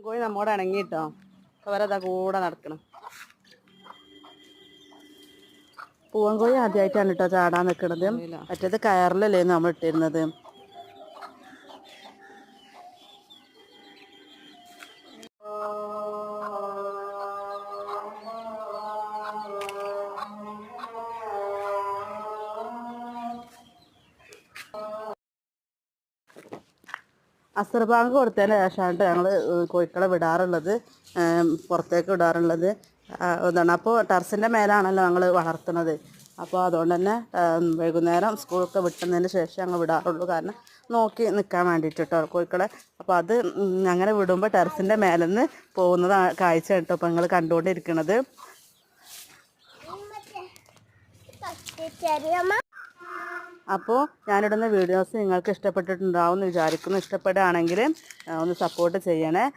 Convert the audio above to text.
കോഴി നമ്മോട് ഇണങ്ങിട്ടോ. അവരതാ കൂടെ നടക്കണം. പൂവൻകോഴി ആദ്യമായിട്ടാണ് കേട്ടോ ചാടാൻ നിൽക്കുന്നത്. മറ്റേത് കയറിലല്ലേ നമ്മൾ ഇട്ടിരുന്നത്. അസർ ബാങ്ക് കൊടുത്തതിന് ശേഷമാണ് ഞങ്ങൾ കോഴിക്കളെ വിടാറുള്ളത്, പുറത്തേക്ക് വിടാറുള്ളത്. എന്താണ് അപ്പോൾ ടെറസിൻ്റെ മേലാണല്ലോ ഞങ്ങൾ വളർത്തുന്നത്. അപ്പോൾ അതുകൊണ്ട് തന്നെ വൈകുന്നേരം സ്കൂളൊക്കെ വിട്ടുന്നതിന് ശേഷം ഞങ്ങൾ വിടാറുള്ളൂ. കാരണം നോക്കി നിൽക്കാൻ വേണ്ടിയിട്ട് കേട്ടോ കോഴിക്കളെ. അപ്പോൾ അത് അങ്ങനെ വിടുമ്പോൾ ടെറസിൻ്റെ മേലെ നിന്ന് പോകുന്നത് കാഴ്ച കേട്ടോ ഇപ്പോൾ നിങ്ങൾ കണ്ടുകൊണ്ടിരിക്കുന്നത്. അപ്പോൾ ഞാനിടുന്ന വീഡിയോസ് നിങ്ങൾക്ക് ഇഷ്ടപ്പെട്ടിട്ടുണ്ടാവും എന്ന് വിചാരിക്കുന്നു. ഇഷ്ടപ്പെടുകയാണെങ്കിൽ ഒന്ന് സപ്പോർട്ട് ചെയ്യണേ.